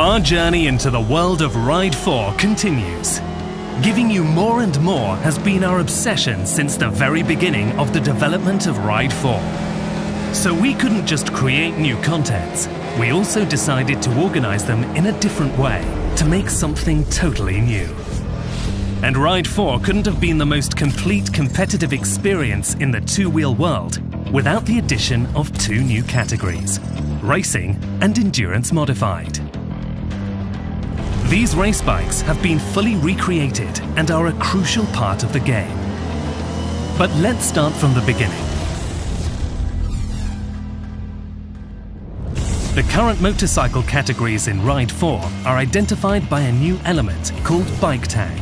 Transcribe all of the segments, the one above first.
Our journey into the world of Ride 4 continues. Giving you more and more has been our obsession since the very beginning of the development of Ride 4. So we couldn't just create new contents, we also decided to organize them in a different way to make something totally new. And Ride 4 couldn't have been the most complete competitive experience in the two-wheel world without the addition of two new categories, racing and endurance modified. These race bikes have been fully recreated and are a crucial part of the game. But let's start from the beginning. The current motorcycle categories in Ride 4 are identified by a new element called bike tag.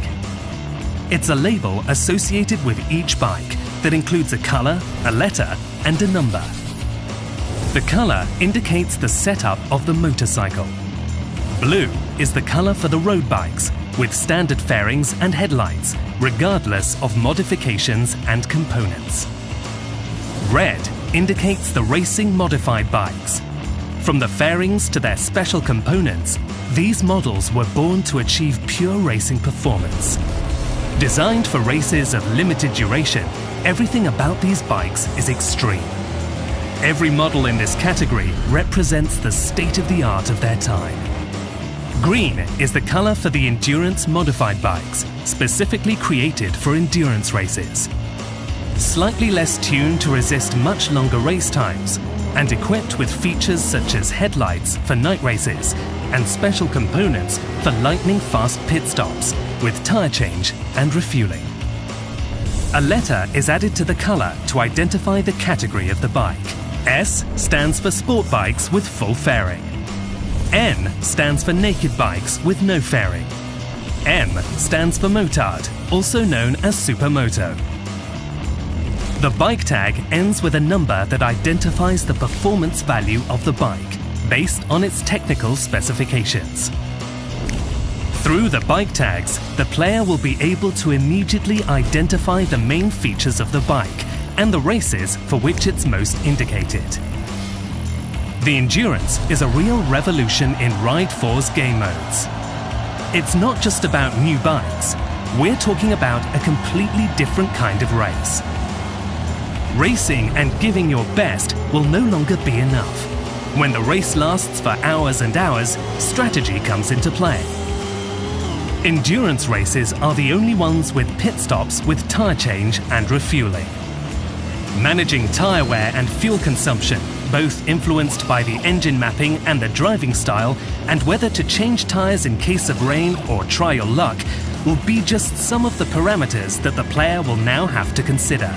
It's a label associated with each bike that includes a color, a letter, and a number. The color indicates the setup of the motorcycle. Blue is the color for the road bikes, with standard fairings and headlights, regardless of modifications and components. Red indicates the racing modified bikes. From the fairings to their special components, these models were born to achieve pure racing performance. Designed for races of limited duration, everything about these bikes is extreme. Every model in this category represents the state-of-the-art of their time. Green is the color for the endurance modified bikes, specifically created for endurance races. Slightly less tuned to resist much longer race times, and equipped with features such as headlights for night races and special components for lightning-fast pit stops with tire change and refueling. A letter is added to the color to identify the category of the bike. S stands for sport bikes with full fairing. N stands for naked bikes with no fairing. M stands for motard, also known as supermoto. The bike tag ends with a number that identifies the performance value of the bike, based on its technical specifications. Through the bike tags, the player will be able to immediately identify the main features of the bike and the races for which it's most indicated. The Endurance is a real revolution in Ride 4's game modes. It's not just about new bikes, we're talking about a completely different kind of race. Racing and giving your best will no longer be enough. When the race lasts for hours and hours, strategy comes into play. Endurance races are the only ones with pit stops with tire change and refueling. Managing tire wear and fuel consumption, both influenced by the engine mapping and the driving style, and whether to change tires in case of rain or try your luck, will be just some of the parameters that the player will now have to consider.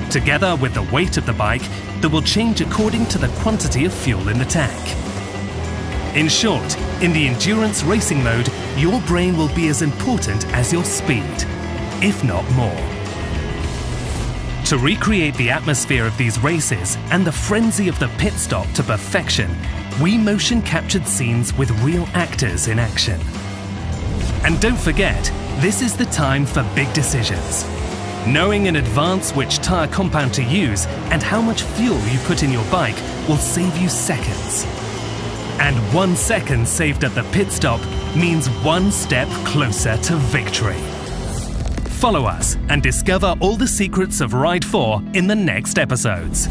Together with the weight of the bike, that will change according to the quantity of fuel in the tank. In short, in the endurance racing mode, your brain will be as important as your speed, if not more. To recreate the atmosphere of these races and the frenzy of the pit stop to perfection, we motion captured scenes with real actors in action. And don't forget, this is the time for big decisions. Knowing in advance which tire compound to use and how much fuel you put in your bike will save you seconds. And 1 second saved at the pit stop means one step closer to victory. Follow us and discover all the secrets of Ride 4 in the next episodes.